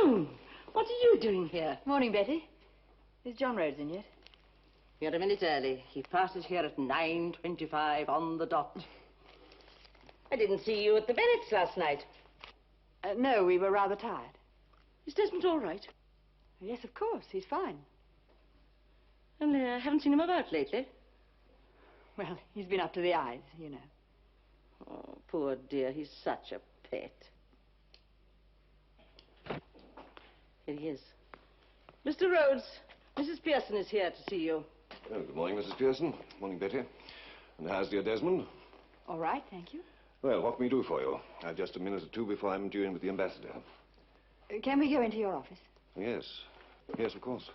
Joan, what are you doing here? Morning, Betty. Is John Rhodes in yet? You're a minute early. He parted here at 9:25 on the dot. I didn't see you at the Bennetts last night. No, we were rather tired. Is Desmond all right? Yes, of course. He's fine. Only I haven't seen him about lately. Well, he's been up to the eyes, you know. Oh, poor dear. He's such a pet. Here he is. Mr. Rhodes, Mrs. Pearson is here to see you. Oh, good morning, Mrs. Pearson. Morning, Betty. And how's dear Desmond? All right, thank you. Well, what can we do for you? I've just a minute or two before I'm due in with the ambassador. Can we go into your office? Yes. Yes, of course.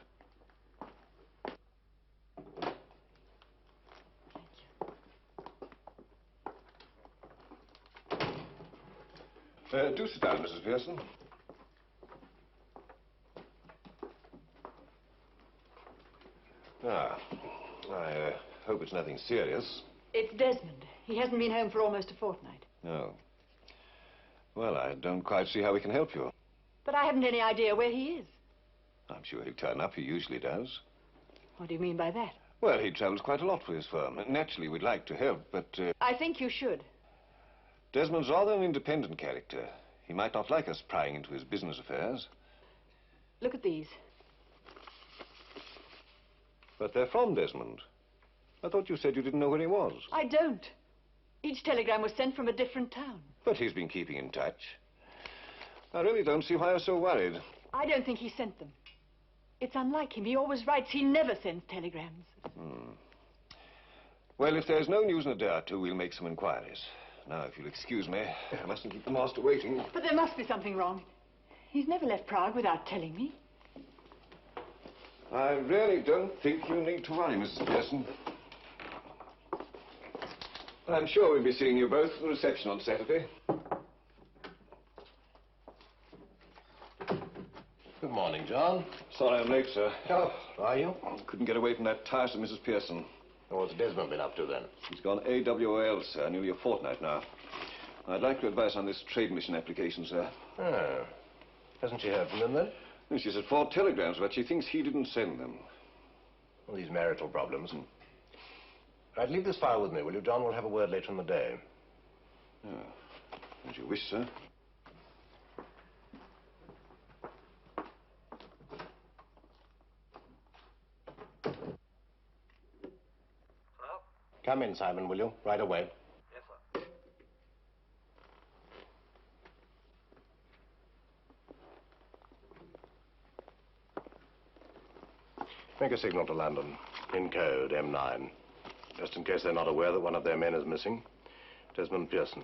Do sit down, Mrs. Pearson. Ah, I hope it's nothing serious. It's Desmond. He hasn't been home for almost a fortnight. No. Well, I don't quite see how we can help you. But I haven't any idea where he is. I'm sure he'll turn up. He usually does. What do you mean by that? Well, he travels quite a lot for his firm. Naturally, we'd like to help, but... I think you should. Desmond's rather an independent character. He might not like us prying into his business affairs. Look at these. But they're from Desmond. I thought you said you didn't know where he was. I don't. Each telegram was sent from a different town. But he's been keeping in touch. I really don't see why you're so worried. I don't think he sent them. It's unlike him. He always writes. He never sends telegrams. Well, if there's no news in a day or two, we'll make some inquiries. Now, if you'll excuse me, I mustn't keep the master waiting. But there must be something wrong. He's never left Prague without telling me. I really don't think you need to worry, Mrs. Pearson. I'm sure we'll be seeing you both at the reception on Saturday. Good morning, John. Sorry I'm late, sir. Oh, are you? Couldn't get away from that tiresome Mrs. Pearson. What's Desmond been up to, then? He's gone AWOL, sir, nearly a fortnight now. I'd like your advice on this trade mission application, sir. Oh. Hasn't she heard from him, then? She's had 4 telegrams, but she thinks he didn't send them. All these marital problems. Right, leave this file with me, will you, John? We'll have a word later in the day. As you wish, sir. Come in, Simon, will you? Right away. Yes, sir. Make a signal to London. In code, M9. Just in case they're not aware that one of their men is missing. Desmond Pearson.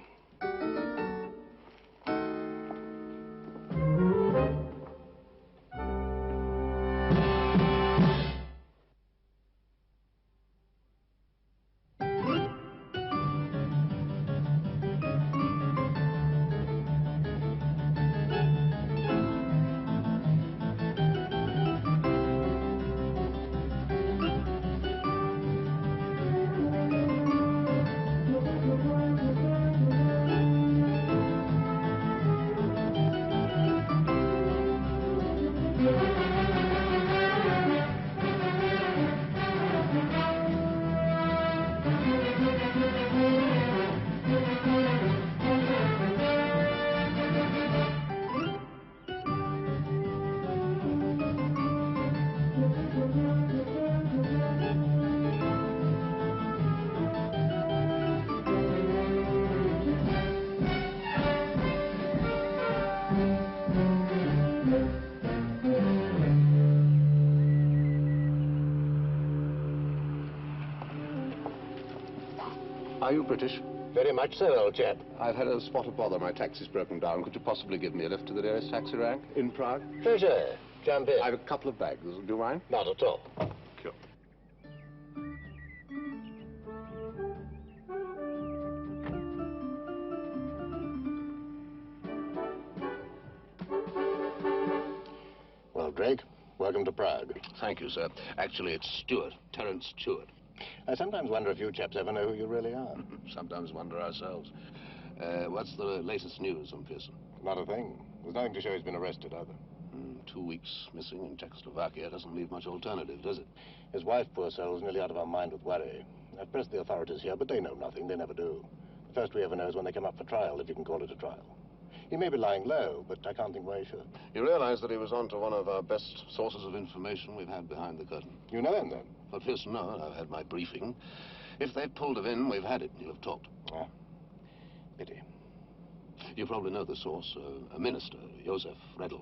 Are you British? Very much so, old chap. I've had a spot of bother. My taxi's broken down. Could you possibly give me a lift to the nearest taxi rank in Prague? Sure. Jump in. I've a couple of bags. Do you mind? Not at all. Sure. Well, Drake, welcome to Prague. Thank you, sir. Actually, it's Stewart, Terence Stewart. I sometimes wonder if you chaps ever know who you really are. Sometimes wonder ourselves. What's the latest news on Pearson? Not a thing. There's nothing to show he's been arrested, either. 2 weeks missing in Czechoslovakia doesn't leave much alternative, does it? His wife, poor soul, is nearly out of her mind with worry. I've pressed the authorities here, but they know nothing. They never do. The first we ever know is when they come up for trial, if you can call it a trial. He may be lying low, but I can't think why he should. You realize that he was on to one of our best sources of information we've had behind the curtain? You know him, then? Well, first, no. I've had my briefing. If they'd pulled it in, we've had it. You'll have talked. Ah, pity. You probably know the source, a minister, Josef Redl.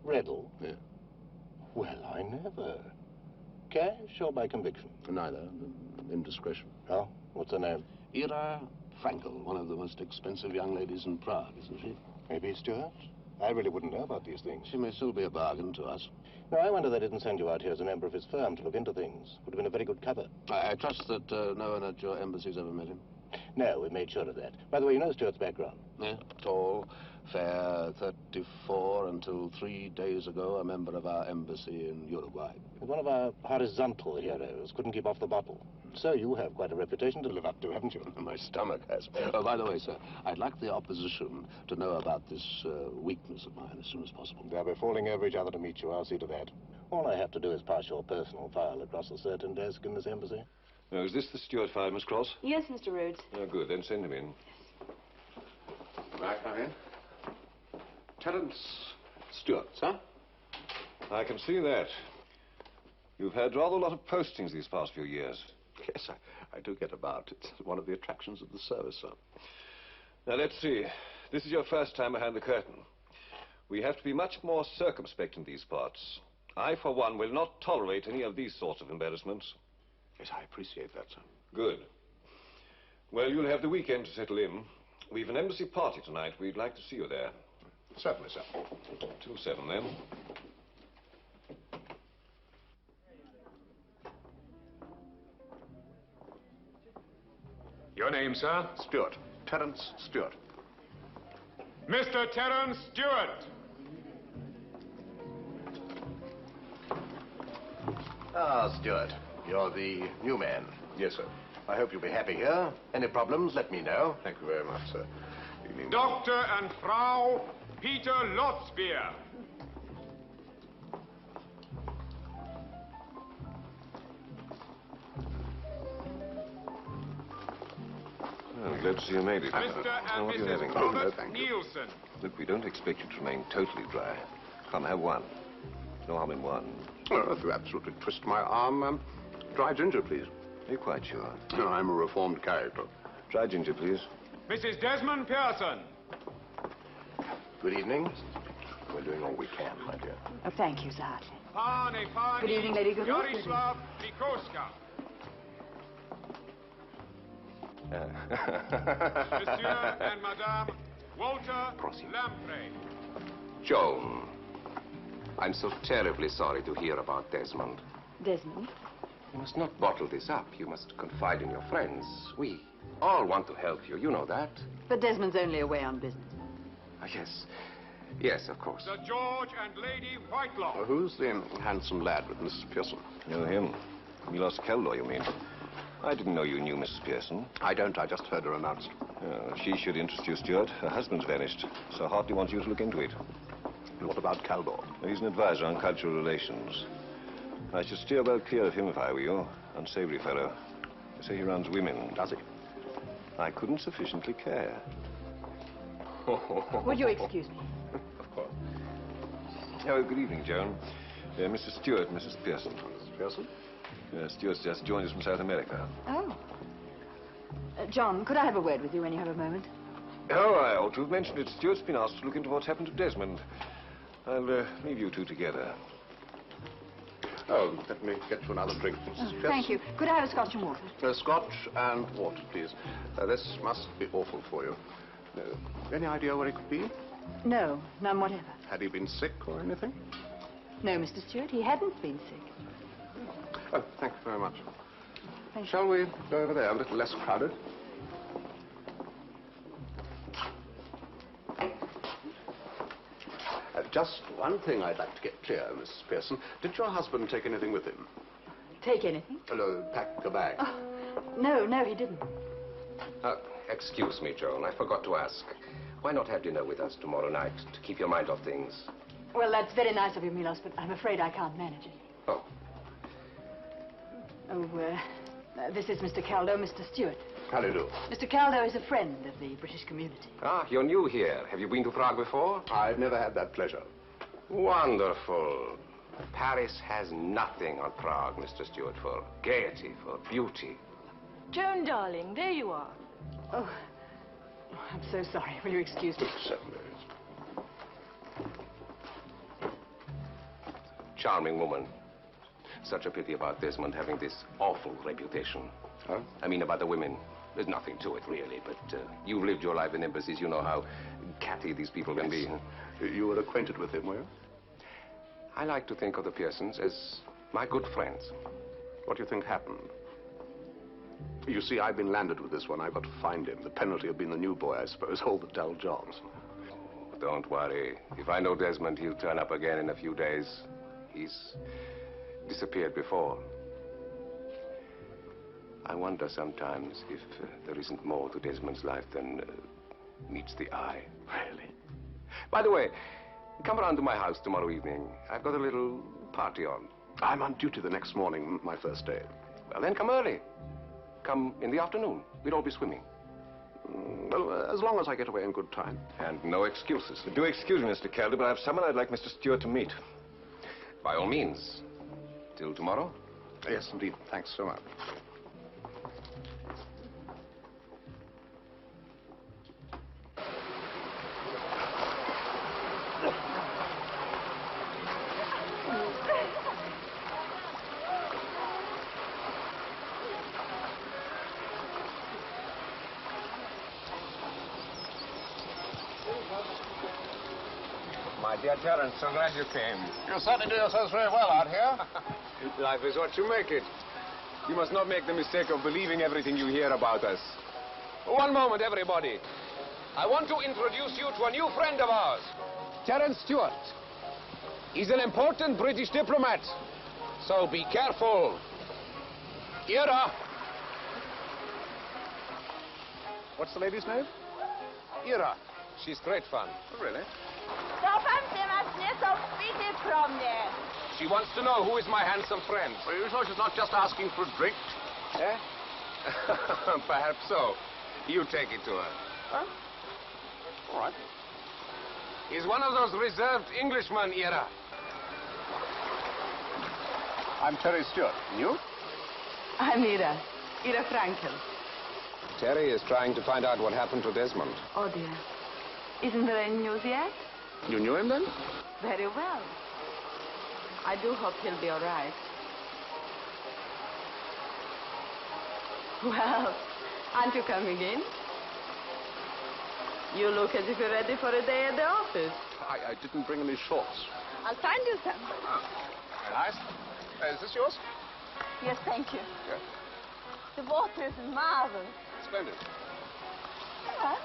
Redl? Yeah. Well, I never. Cash or by conviction? Neither. Indiscretion. Oh, what's her name? Ira Frankel, one of the most expensive young ladies in Prague, isn't she? Maybe Stuart? I really wouldn't know about these things. She may still be a bargain to us. No, I wonder they didn't send you out here as a member of his firm to look into things. Would have been a very good cover. I trust that no one at your embassy's ever met him? No, we made sure of that. By the way, you know Stuart's background? Yeah, tall, fair, 34, until 3 days ago, a member of our embassy in Uruguay. One of our horizontal heroes couldn't keep off the bottle. So you have quite a reputation to live up to, haven't you? My stomach has. Oh, by the way, sir, I'd like the opposition to know about this weakness of mine as soon as possible. They'll be falling over each other to meet you. I'll see to that. All I have to do is pass your personal file across a certain desk in this embassy. Now, is this the Stewart file, Miss Cross? Yes, Mr. Rhodes. Oh, good. Then send him in. May I come in? Terence Stewart, sir? I can see that. You've had rather a lot of postings these past few years. Yes, I do get about. It's one of the attractions of the service, sir. Now, let's see. This is your first time behind the curtain. We have to be much more circumspect in these parts. I, for one, will not tolerate any of these sorts of embarrassments. Yes, I appreciate that, sir. Good. Well, you'll have the weekend to settle in. We've an embassy party tonight. We'd like to see you there. Certainly, sir. Till 7, then. Your name, sir? Stewart. Terence Stewart. Mr. Terence Stewart. Ah, Stuart. You're the new man. Yes, sir. I hope you'll be happy here. Any problems, let me know. Thank you very much, sir. Evening. Dr. and Frau Peter Lotzbier. I'm glad to see you made it. Mr. Now, and what are you Mrs. having? Oh, no, Robert thank you. Nielsen. Look, we don't expect you to remain totally dry. Come, have one. No harm in one. Oh, if you absolutely twist my arm, dry ginger, please. Are you quite sure? No, I'm a reformed character. Dry ginger, please. Mrs. Desmond Pearson. Good evening. We're doing all we can, my dear. Oh, thank you, Sir Hartley. Pane, Pani. Good evening, Lady Goodall. Yarislav Mikoska. Monsieur and Madame Walter Proceed. Lamprey. Joan, I'm so terribly sorry to hear about Desmond. Desmond? You must not bottle this up. You must confide in your friends. We all want to help you. You know that. But Desmond's only away on business. Yes. Yes, of course. Sir George and Lady Whitelaw. Who's the handsome lad with Mrs. Pearson? Know him. Milos Keldor, you mean? I didn't know you knew Mrs. Pearson. I don't. I just heard her announced. She should interest you, Stuart. Her husband's vanished. Sir Hartley wants you to look into it. And what about Caldor? He's an advisor on cultural relations. I should steer well clear of him if I were you. Unsavory fellow. They say he runs women. Does he? I couldn't sufficiently care. Would you excuse me? Of course. Oh, good evening, Joan. Mrs. Stewart, Mrs. Pearson. Mrs. Pearson? Stuart's just joined us from South America. Oh. John, could I have a word with you when you have a moment? Oh, I ought to have mentioned it. Stuart's been asked to look into what's happened to Desmond. I'll leave you two together. Oh, let me get you another drink, Mrs. Pearson. Thank you. Could I have a scotch and water? Scotch and water, please. This must be awful for you. Any idea where he could be? No, none whatever. Had he been sick or anything? No, Mr. Stewart, he hadn't been sick. Oh, thank you very much. Thank you. Shall we go over there, a little less crowded? Just one thing I'd like to get clear, Mrs. Pearson. Did your husband take anything with him? Take anything? Pack a bag. Oh, no, he didn't. Excuse me, Joan. I forgot to ask. Why not have dinner with us tomorrow night to keep your mind off things? Well, that's very nice of you, Milos, but I'm afraid I can't manage it. Oh. Oh, this is Mr. Caldo, Mr. Stewart. How do you do? Mr. Caldo is a friend of the British community. Ah, you're new here. Have you been to Prague before? I've never had that pleasure. Wonderful. Paris has nothing on Prague, Mr. Stewart, for gaiety, for beauty. Joan, darling, there you are. Oh, I'm so sorry. Will you excuse me? Certainly. Charming woman. Such a pity about Desmond having this awful reputation. Huh? I mean about the women. There's nothing to it, really, but you've lived your life in embassies. You know how catty these people can be. You were acquainted with him, were you? I like to think of the Pearsons as my good friends. What do you think happened? You see, I've been landed with this one. I've got to find him. The penalty of being the new boy, I suppose. All the dull jobs. Oh, don't worry. If I know Desmond, he'll turn up again in a few days. He's disappeared before. I wonder sometimes if there isn't more to Desmond's life than meets the eye. Really? By the way, come around to my house tomorrow evening. I've got a little party on. I'm on duty the next morning, my first day. Well, then come early. Come in the afternoon. We'll all be swimming. Well, as long as I get away in good time. And no excuses. Do excuse me, Mr. Calder, but I have someone I'd like Mr. Stewart to meet. By all means. Till tomorrow? Yes, indeed. Thanks so much. My dear Terence, so glad you came. You certainly do yourselves very well out here. Life is what you make it. You must not make the mistake of believing everything you hear about us. One moment, everybody. I want to introduce you to a new friend of ours, Terence Stewart. He's an important British diplomat, so be careful. Ira. What's the lady's name? Ira. She's great fun. Oh, really? She wants to know who is my handsome friend. Well, are you sure she's not just asking for a drink? Eh? Perhaps so. You take it to her. Huh? All right. He's one of those reserved Englishmen, Ira. I'm Terry Stewart. And you? I'm Ira Frankel. Terry is trying to find out what happened to Desmond. Oh, dear. Isn't there any news yet? You knew him then? Very well. I do hope he'll be all right. Well, aren't you coming in? You look as if you're ready for a day at the office. I didn't bring any shorts. I'll find you some. Very nice. Is this yours? Yes, thank you. Yes. The water is marvelous. Splendid. What?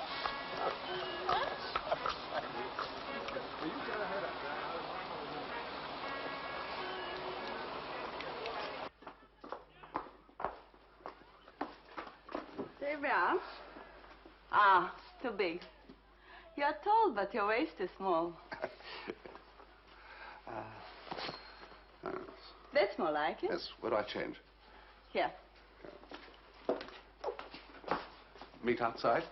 C'est bien. Ah, it's too big. You're tall, but your waist is small. That's more like it. Yes, where do I change? Here. Meet outside?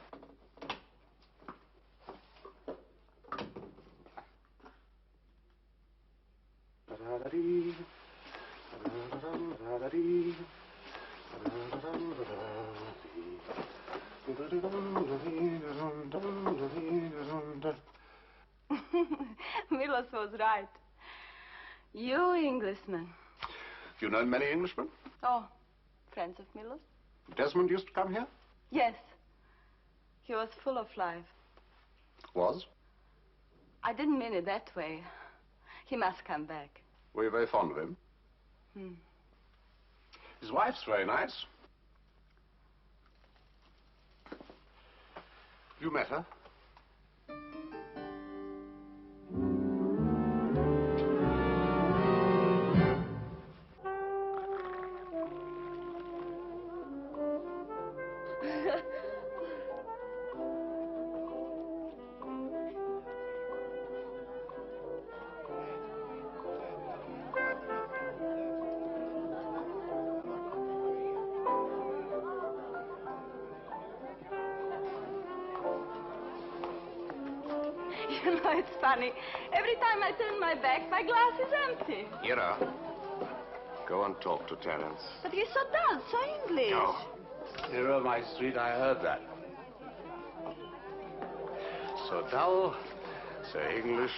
Milos was right. You Englishman. You know many Englishmen? Oh, friends of Milos? Desmond used to come here? Yes. He was full of life. Was? I didn't mean it that way. He must come back. Were you very fond of him? His wife's very nice. You met her? You know, it's funny. Every time I turn my back, my glass is empty. Ira, go and talk to Terence. But he's so dull, so English. No. Ira, my sweet, I heard that. So dull, so English,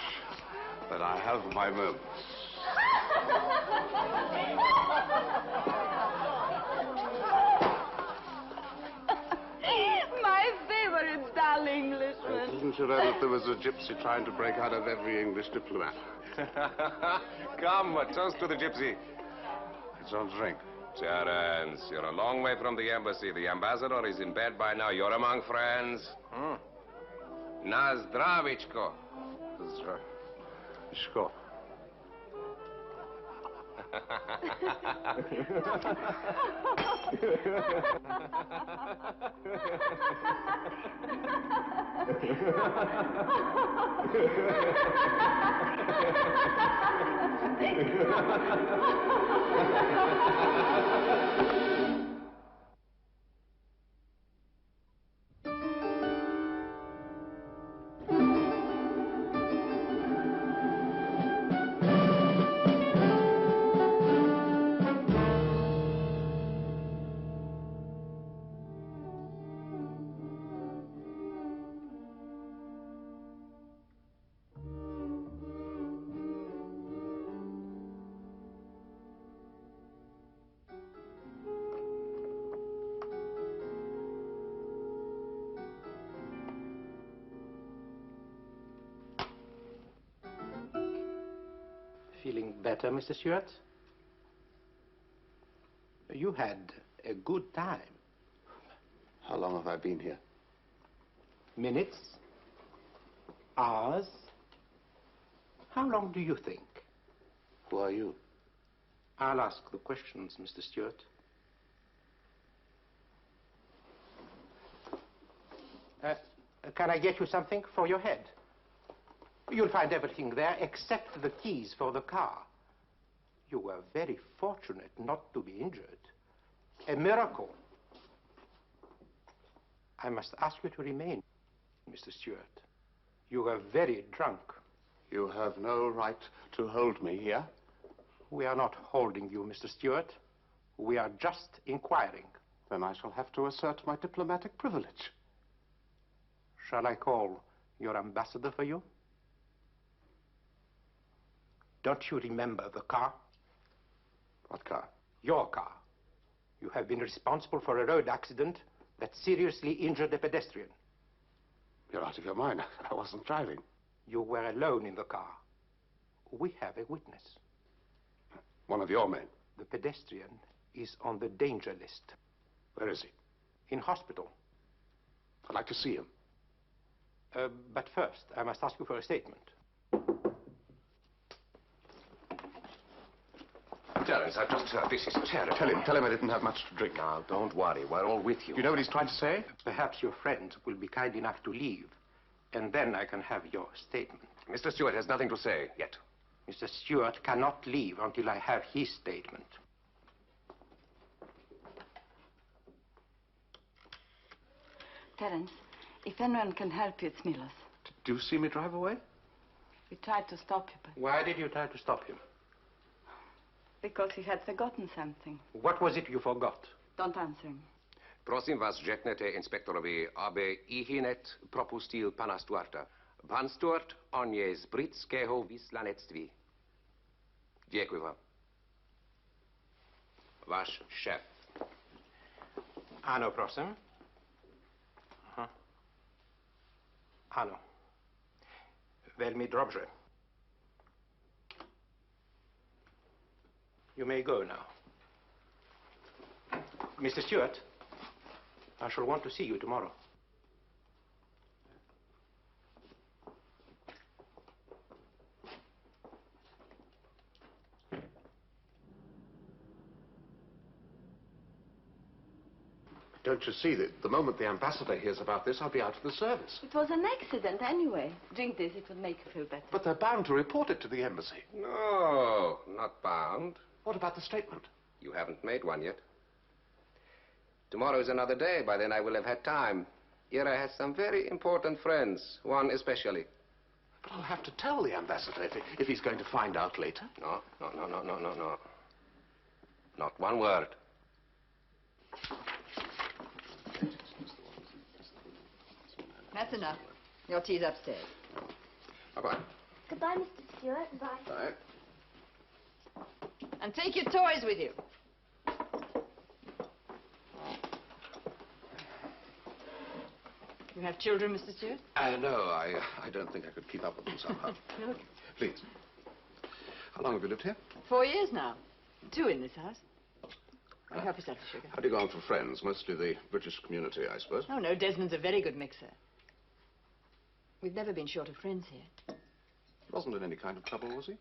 that I have my moments. My favorite dull Englishman. Didn't you know that there was a gypsy trying to break out of every English diplomat? Come, a toast to the gypsy. It's on drink. Terence, you're a long way from the embassy. The ambassador is in bed by now. You're among friends. Na zdravičko. Zdravičko. Feeling better, Mr. Stewart? You had a good time. How long have I been here? Minutes? Hours? How long do you think? Who are you? I'll ask the questions, Mr. Stewart. Can I get you something for your head? You'll find everything there except the keys for the car. You were very fortunate not to be injured. A miracle. I must ask you to remain, Mr. Stewart. You were very drunk. You have no right to hold me here. We are not holding you, Mr. Stewart. We are just inquiring. Then I shall have to assert my diplomatic privilege. Shall I call your ambassador for you? Don't you remember the car? What car? Your car. You have been responsible for a road accident that seriously injured a pedestrian. You're out of your mind. I wasn't driving. You were alone in the car. We have a witness. One of your men. The pedestrian is on the danger list. Where is he? In hospital. I'd like to see him. But first, I must ask you for a statement. Terence, I've just heard. This is terrible. Tell him I didn't have much to drink. Now, don't worry. We're all with you. You know what he's trying to say? Perhaps your friend will be kind enough to leave, and then I can have your statement. Mr. Stewart has nothing to say yet. Mr. Stewart cannot leave until I have his statement. Terence, if anyone can help you, it's Milos. Did you see me drive away? We tried to stop you, but... Why did you try to stop him? Because he had forgotten something. What was it you forgot? Don't answer him. Prosím vás, řeknete inspektorovi, aby ihned propustil pana Stuarta. Pan Stuart, on je z britského vyslanectví. Děkuji vám. Váš šéf. Ano, prosím. Aha. Ano. Velmi dobře. You may go now. Mr. Stewart, I shall want to see you tomorrow. Don't you see that the moment the ambassador hears about this, I'll be out of the service? It was an accident anyway. Drink this, it would make you feel better. But they're bound to report it to the embassy. No, not bound. What about the statement? You haven't made one yet. Tomorrow is another day. By then I will have had time. Ira has some very important friends, one especially. But I'll have to tell the ambassador if he's going to find out later. No. Not one word. That's enough. Your tea's upstairs. Bye-bye. Goodbye, Mr. Stewart. Bye. Bye. And take your toys with you. You have children, Mr. Stewart? No, I don't think I could keep up with them somehow. No. Please. How long have you lived here? 4 years now. 2 in this house. Help yourself to sugar. How do you go on for friends? Mostly the British community, I suppose. Oh, no, Desmond's a very good mixer. We've never been short of friends here. He wasn't in any kind of trouble, was he?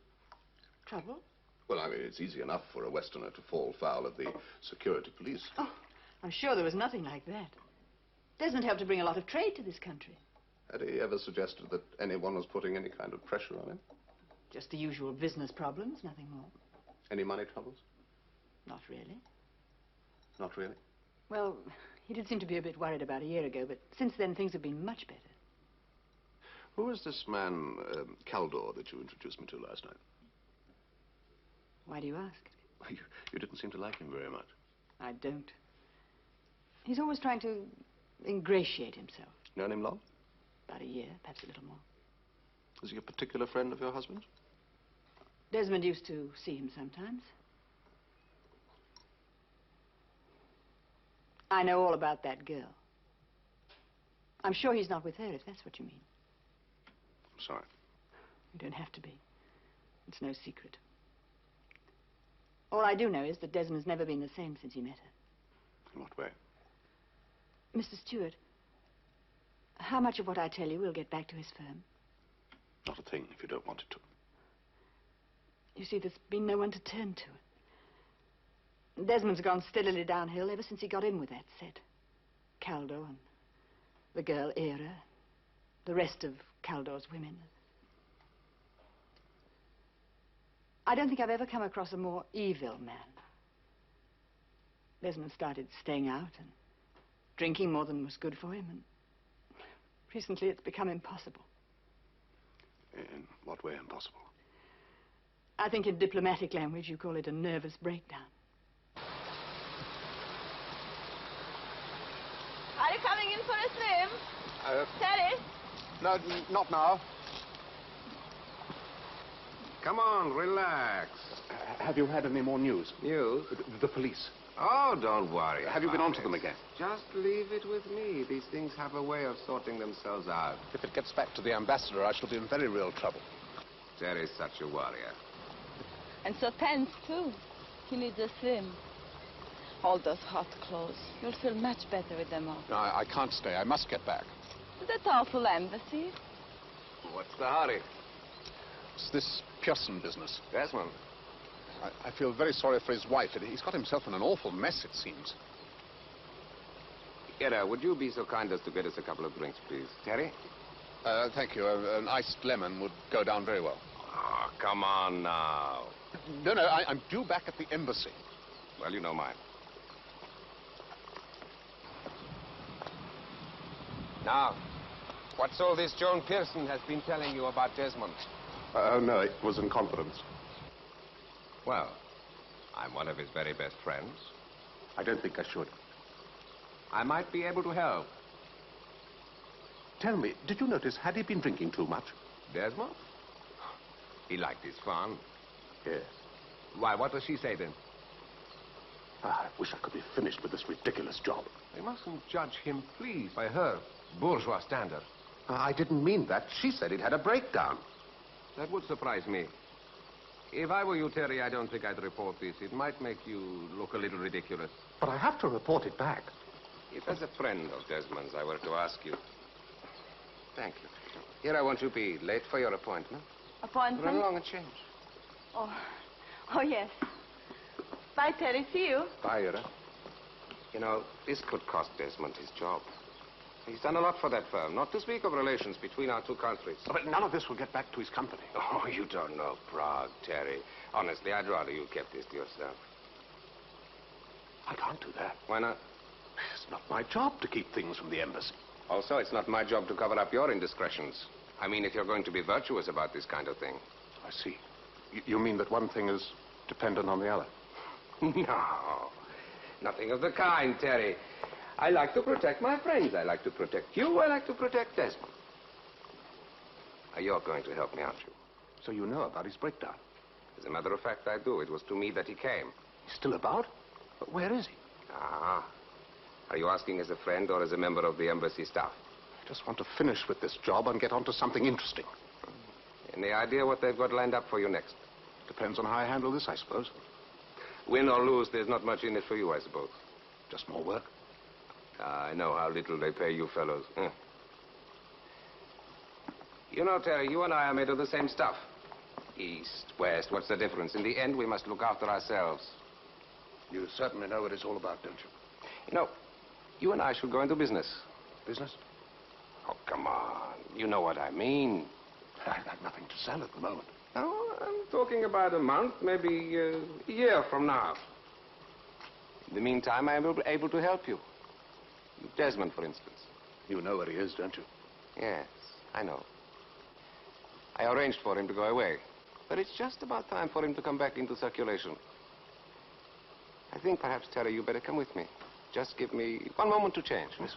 Trouble? Well, I mean, it's easy enough for a Westerner to fall foul of the security police. Oh, I'm sure there was nothing like that. Desmond helped to bring a lot of trade to this country. Had he ever suggested that anyone was putting any kind of pressure on him? Just the usual business problems, nothing more. Any money troubles? Not really. Not really? Well, he did seem to be a bit worried about a year ago, but since then things have been much better. Who is this man, Caldor, that you introduced me to last night? Why do you ask? You didn't seem to like him very much. I don't. He's always trying to ingratiate himself. Known him long? About a year, perhaps a little more. Is he a particular friend of your husband's? Desmond used to see him sometimes. I know all about that girl. I'm sure he's not with her, if that's what you mean. I'm sorry. You don't have to be. It's no secret. All I do know is that Desmond's never been the same since he met her. In what way? Mr. Stewart, how much of what I tell you will get back to his firm? Not a thing, if you don't want it to. You see, there's been no one to turn to. Desmond's gone steadily downhill ever since he got in with that set. Caldo and the girl Era, the rest of Caldor's women. I don't think I've ever come across a more evil man. Desmond started staying out and drinking more than was good for him, and recently it's become impossible. In what way impossible? I think in diplomatic language you call it a nervous breakdown. Are you coming in for a swim? Terry? No, not now. Come on, relax. Have you had any more news? News? The police. Oh, don't worry. Have you been on to them again? Just leave it with me. These things have a way of sorting themselves out. If it gets back to the ambassador, I shall be in very real trouble. Terry's such a warrior. And so tense, too. He needs a swim. All those hot clothes. You'll feel much better with them on. No, I can't stay. I must get back. That awful embassy. What's the hurry? It's this Pearson business. Desmond. I feel very sorry for his wife. He's got himself in an awful mess, it seems. Era, would you be so kind as to get us a couple of drinks, please? Terry? Thank you. An iced lemon would go down very well. Oh, come on now. No, I'm due back at the embassy. Well, you know mine. Now, what's all this Joan Pearson has been telling you about Desmond? No, it was in confidence. Well, I'm one of his very best friends. I don't think I should. I might be able to help. Tell me, did you notice, had he been drinking too much? Desmond? He liked his fun. Yes. Why, what does she say then? I wish I could be finished with this ridiculous job. We mustn't judge him, please, by her bourgeois standard. I didn't mean that. She said he'd had a breakdown. That would surprise me. If I were you, Terry, I don't think I'd report this. It might make you look a little ridiculous. But I have to report it back. If as a friend of Desmond's I were to ask you... Thank you. Here I want you to be late for your appointment. Appointment? Run along and change. Oh, yes. Bye, Terry. See you. Bye, Ira. You know, this could cost Desmond his job. He's done a lot for that firm, not to speak of relations between our two countries. But none of this will get back to his company. Oh, you don't know Prague, Terry. Honestly, I'd rather you kept this to yourself. I can't do that. Why not? It's not my job to keep things from the embassy. Also, it's not my job to cover up your indiscretions. I mean, if you're going to be virtuous about this kind of thing. I see. You mean that one thing is dependent on the other? No, nothing of the kind, Terry. I like to protect my friends. I like to protect you. I like to protect Desmond. Now, you're going to help me, aren't you? So you know about his breakdown? As a matter of fact, I do. It was to me that he came. He's still about? But where is he? Ah. Are you asking as a friend or as a member of the embassy staff? I just want to finish with this job and get on to something interesting. Any idea what they've got lined up for you next? Depends on how I handle this, I suppose. Win or lose, there's not much in it for you, I suppose. Just more work. I know how little they pay you fellows. You know, Terry, you and I are made of the same stuff. East, west, what's the difference? In the end, we must look after ourselves. You certainly know what it's all about, don't you? You know, you and I should go into business. Business? Oh, come on. You know what I mean. I've got nothing to sell at the moment. No, I'm talking about a month, maybe a year from now. In the meantime, I will be able to help you. Desmond, for instance. You know where he is, don't you? Yes, I know. I arranged for him to go away. But it's just about time for him to come back into circulation. I think perhaps, Terry, you better come with me. Just give me one moment to change. Yes.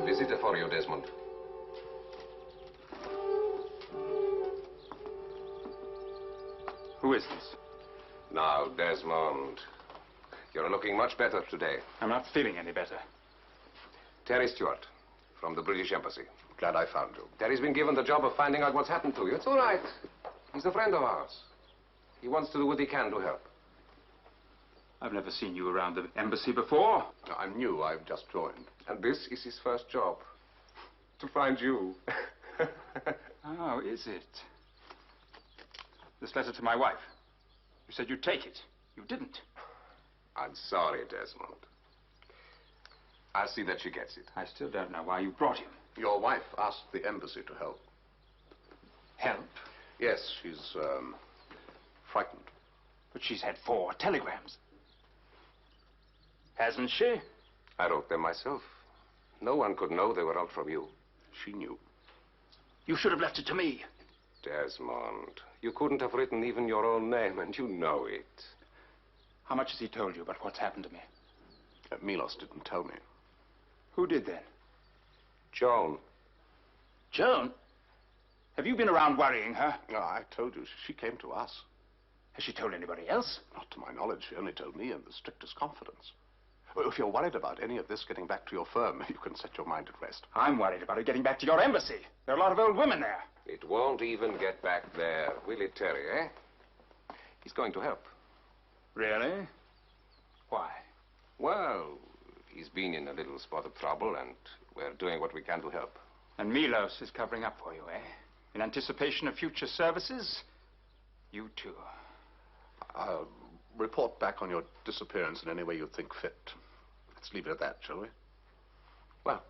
Visitor for you, Desmond. Who is this? Now, Desmond, you're looking much better today. I'm not feeling any better. Terry Stewart, from the British Embassy. Glad I found you. Terry's been given the job of finding out what's happened to you. It's all right. He's a friend of ours. He wants to do what he can to help. I've never seen you around the embassy before. I'm new. I've just joined. And this is his first job. To find you. Oh, is it? This letter to my wife. You said you'd take it. You didn't. I'm sorry, Desmond. I'll see that she gets it. I still don't know why you brought him. Your wife asked the embassy to help. Help? Yes, she's, frightened. But she's had 4 telegrams. Hasn't she? I wrote them myself. No one could know they were out from you. She knew. You should have left it to me. Desmond, you couldn't have written even your own name, and you know it. How much has he told you about what's happened to me? Milos didn't tell me. Who did then? Joan. Joan? Have you been around worrying her? No, I told you. She came to us. Has she told anybody else? Not to my knowledge. She only told me in the strictest confidence. Well, if you're worried about any of this getting back to your firm, you can set your mind at rest. I'm worried about it getting back to your embassy. There are a lot of old women there. It won't even get back there, will it, Terry, eh? He's going to help. Really? Why? Well, he's been in a little spot of trouble, and we're doing what we can to help. And Milos is covering up for you, eh? In anticipation of future services? You too. I'll report back on your disappearance in any way you think fit. Let's leave it at that, shall we? Well,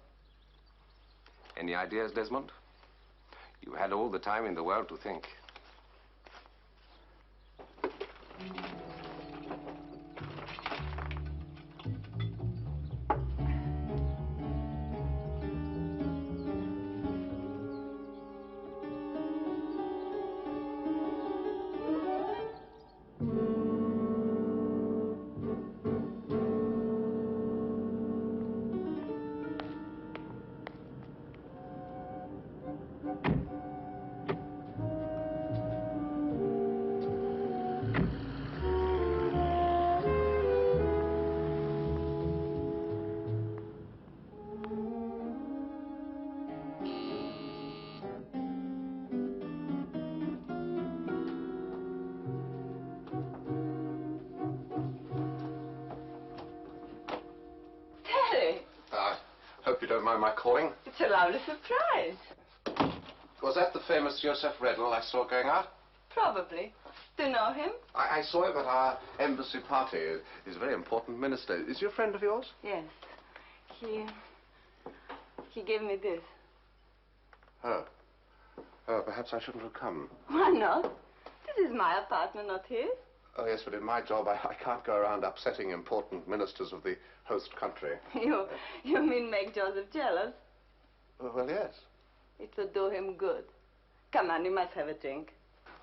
any ideas, Desmond? You had all the time in the world to think. Hope you don't mind my calling. It's a lovely surprise. Was that the famous Joseph Redl I saw going out? Probably. Do you know him? I saw him at our embassy party. He's a very important minister. Is he a friend of yours? Yes. He gave me this. Oh. Oh, perhaps I shouldn't have come. Why not? This is my apartment, not his. Oh, yes, but in my job, I can't go around upsetting important ministers of the host country. You mean make Joseph jealous? Well, yes. It would do him good. Come on, you must have a drink.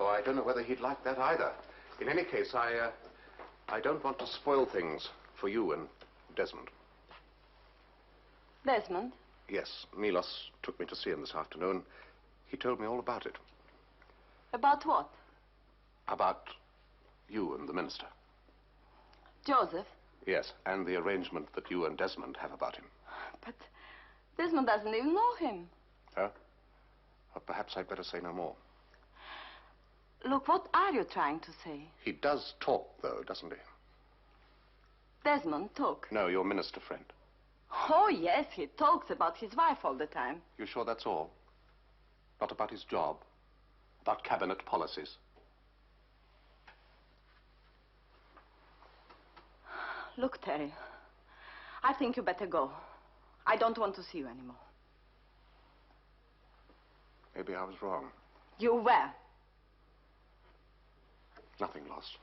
Oh, I don't know whether he'd like that either. In any case, I don't want to spoil things for you and Desmond. Desmond? Yes, Milos took me to see him this afternoon. He told me all about it. About what? About you and the minister. Joseph? Yes, and the arrangement that you and Desmond have about him. But Desmond doesn't even know him. Huh? Well, perhaps I'd better say no more. Look, what are you trying to say? He does talk, though, doesn't he? Desmond talk? No, your minister friend. Oh, yes, he talks about his wife all the time. You sure that's all? Not about his job? About cabinet policies? Look, Terry, I think you better go. I don't want to see you anymore. Maybe I was wrong. You were. Nothing lost.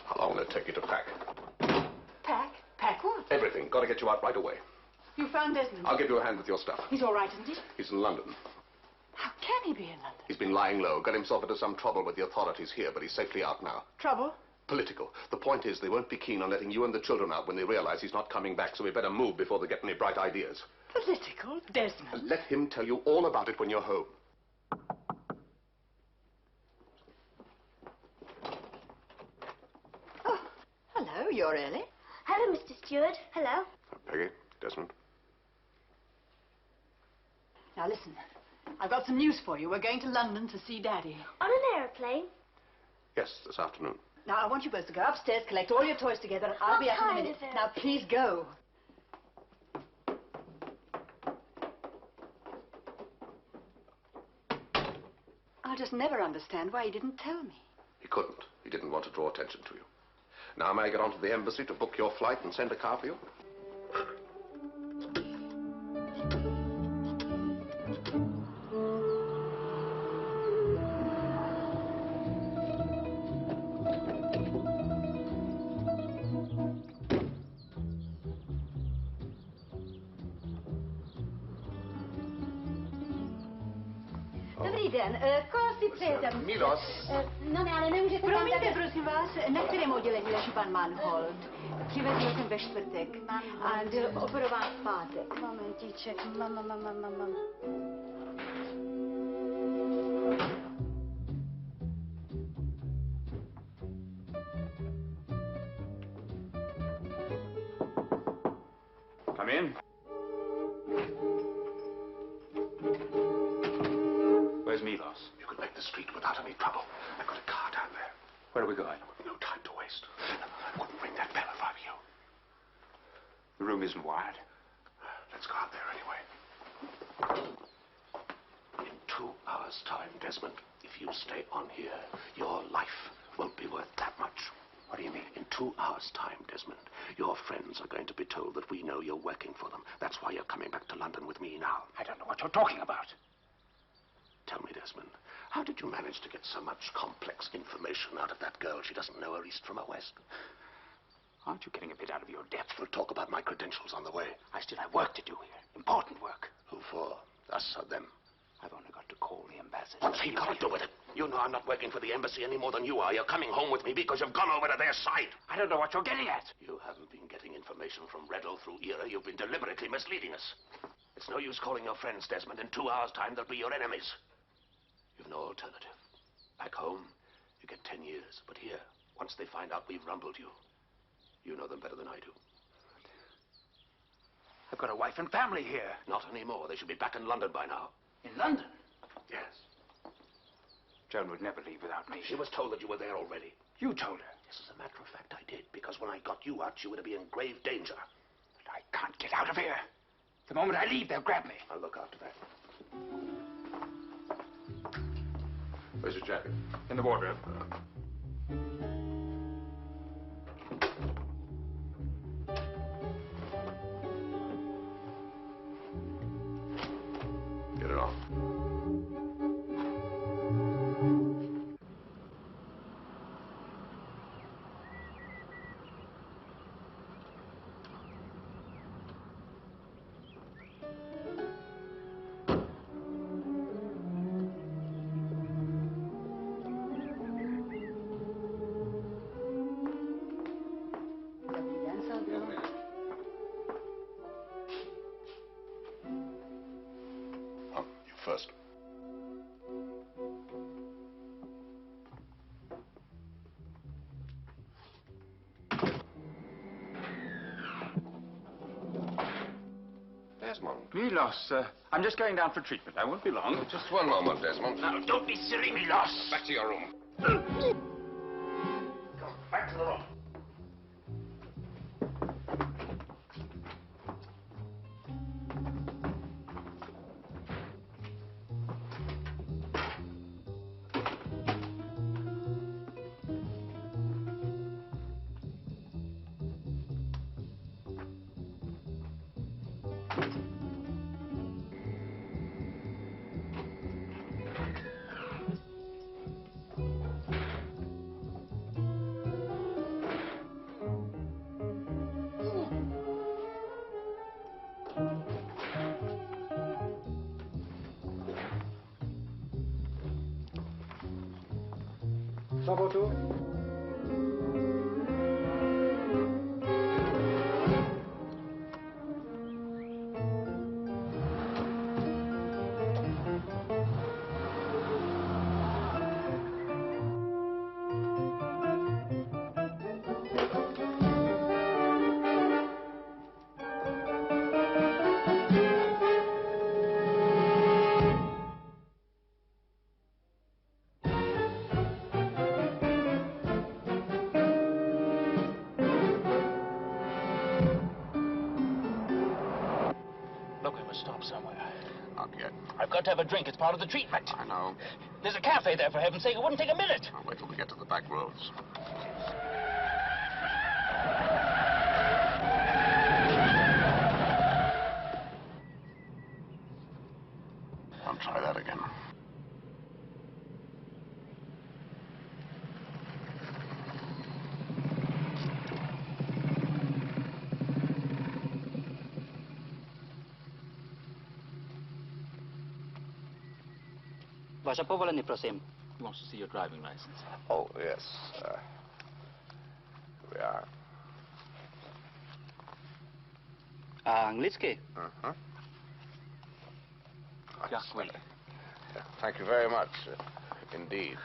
How long will it take you to pack? Pack? Pack what? Everything. Got to get you out right away. You found Desmond? I'll give you a hand with your stuff. He's all right, isn't he? He's in London. How can he be in London? He's been lying low, got himself into some trouble with the authorities here, but he's safely out now. Trouble? Political. The point is, they won't be keen on letting you and the children out when they realize he's not coming back, so we better move before they get any bright ideas. Political? Desmond? Let him tell you all about it when you're home. Oh, hello, you're early. Hello, Mr. Stewart. Hello. Peggy, Desmond. Now, listen. I've got some news for you. We're going to London to see Daddy. On an aeroplane? Yes, this afternoon. Now, I want you both to go upstairs, collect all your toys together, and I'll be out in a minute. Now, please go. I'll just never understand why he didn't tell me. He couldn't. He didn't want to draw attention to you. Now, may I get on to the embassy to book your flight and send a car for you? Dobrý den, koho si přejete? Milos. No ne, ale nemůžete tam Promiňte, tady... prosím vás, na kterém oddělení leží pan Manhold? Přivezl jsem ve čtvrtek a byl operován v pátek. Momentíček, mam. Come in. Where's Milos? You can make the street without any trouble. I've got a car down there. Where are we going? No time to waste. I wouldn't ring that bell if I were you. The room isn't wired. Let's go out there anyway. In 2 hours' time, Desmond, if you stay on here, your life won't be worth that much. What do you mean? In 2 hours' time, Desmond, your friends are going to be told that we know you're working for them. That's why you're coming back to London with me now. I don't know what you're talking about. Tell me, Desmond, how did you manage to get so much complex information out of that girl? She doesn't know her east from her west. Aren't you getting a bit out of your depth? We'll talk about my credentials on the way. I still have work to do here. Important work. Who for? Us or them? I've only got to call the ambassador. What's he got to do with it? You know I'm not working for the embassy any more than you are. You're coming home with me because you've gone over to their side. I don't know what you're getting at. You haven't been getting information from Redl through Era. You've been deliberately misleading us. It's no use calling your friends, Desmond. In 2 hours' time, they'll be your enemies. You've no alternative. Back home, you get 10 years. But here, once they find out we've rumbled you, you know them better than I do. I've got a wife and family here. Not anymore. They should be back in London by now. In London? Yes. Joan would never leave without me. She was told that you were there already. You told her? Yes, as a matter of fact, I did. Because when I got you out, you were to be in grave danger. But I can't get out of here. The moment I leave, they'll grab me. I'll look after that. Where's your jacket? In the wardrobe. Get it on. First. Desmond. Milos, I'm just going down for treatment. I won't be long. Just one moment, Desmond. Now, don't be silly, Milos. Back to your room. Come, back to the room. Saboto. Stop somewhere. Not yet. I've got to have a drink. It's part of the treatment. I know. There's a cafe there, for heaven's sake. It wouldn't take a minute. I'll wait till we get to the back roads. I'll try that again. Vaše povolenie, prosím. He wants to see your driving license. Oh, yes. We are. A anglicky? Uh-huh. Ďakujem. Thank you very much. Indeed.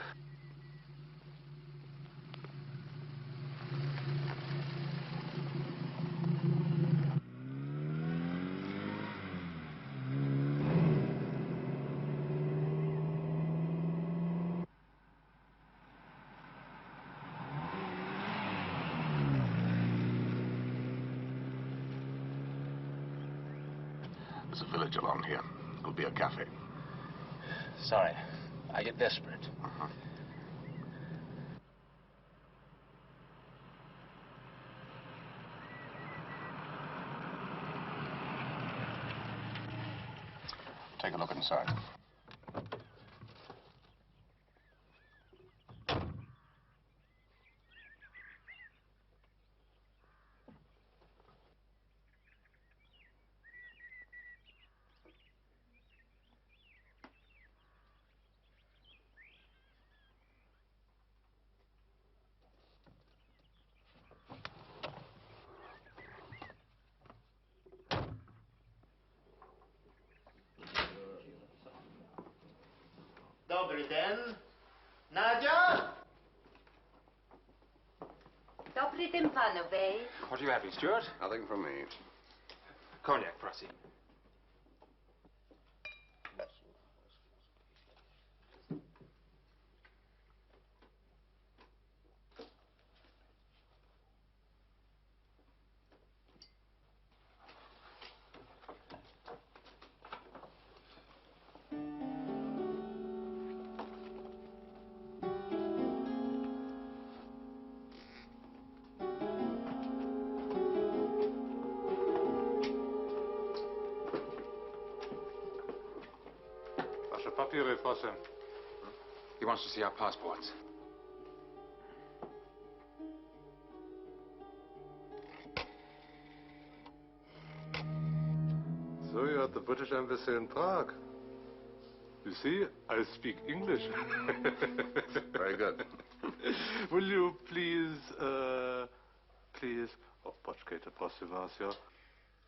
There's a village along here. It'll be a cafe. Sorry. I get desperate. Uh-huh. Take a look inside. Dobry den. Nadia? Dobry den, panowie. What are you having, Stuart? Nothing from me. Cognac, prosim. Papiere, proszę. He wants to see our passports. So you're at the British Embassy in Prague. You see, I speak English. Very good. Will you please, please... O, počkejte, prosím vás, jo?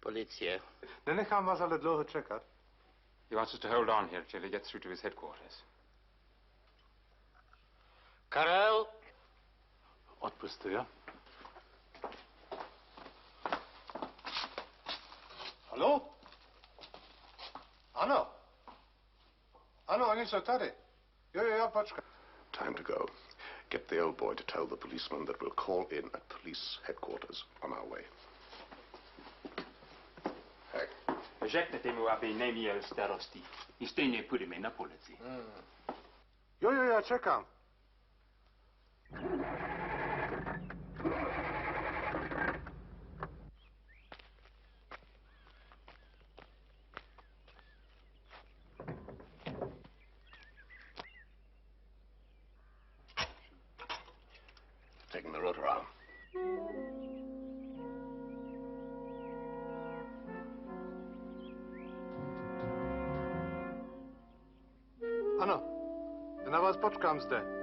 Policie. Nenechám vás ale dlouho čekat. He wants us to hold on here till he gets through to his headquarters. Karel! Odpusťte, ja? Hallo? Ano. Ano, oni jsou tady. Jo, počkej. Time to go. Get the old boy to tell the policeman that we'll call in at police headquarters on our way. Řekněte mu, aby neměl starosti. I stejně půjdeme na policii. Jo, já čekám. Taking the road around. Ano, já na vás počkám zde.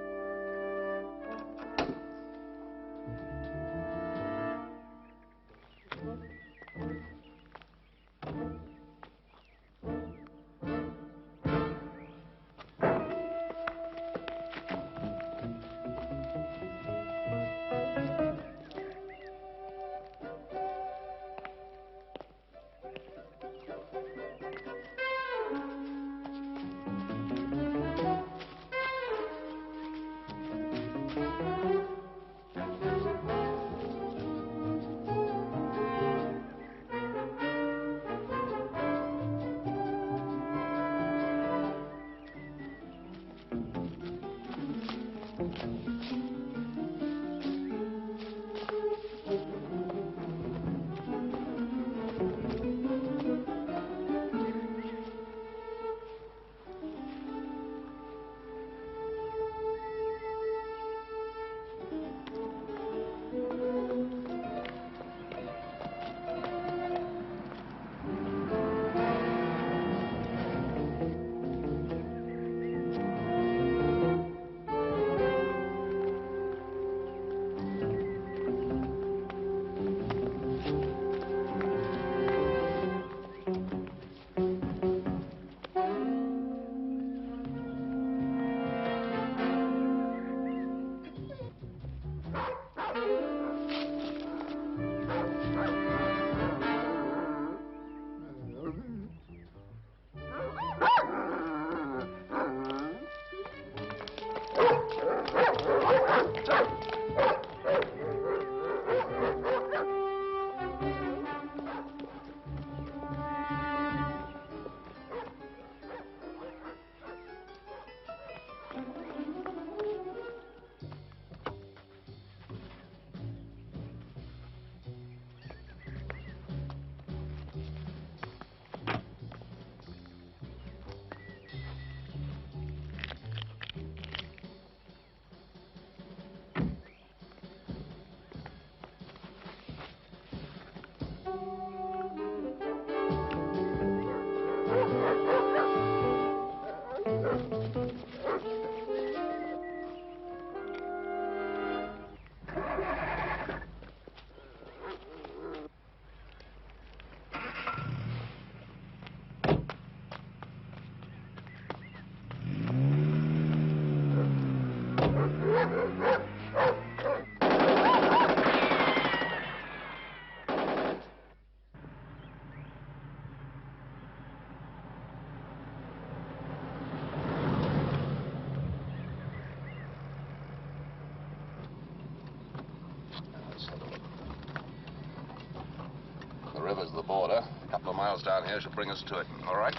river's the border. A couple of miles down here should bring us to it. All right?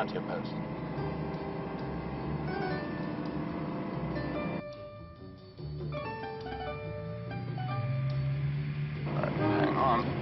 Frontier post. Hang on.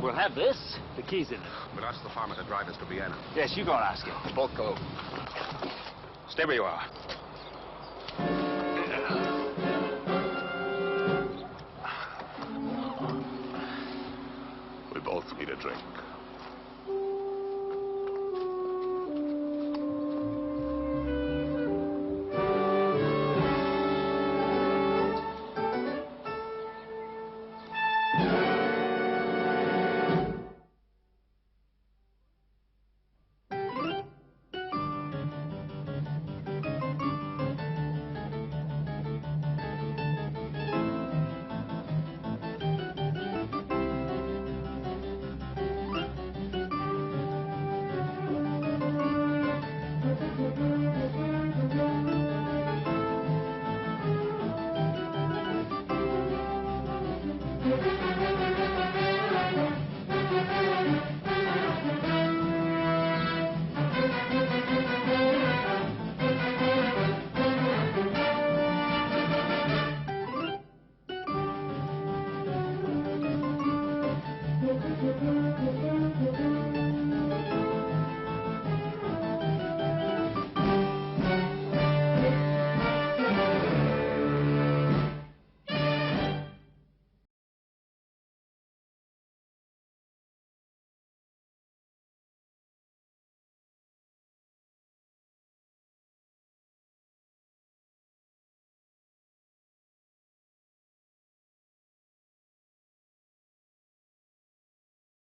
We'll have this. The key's in it. We'll ask the farmer to drive us to Vienna. Yes, you go and ask him. Both go. Stay where you are. We both need a drink.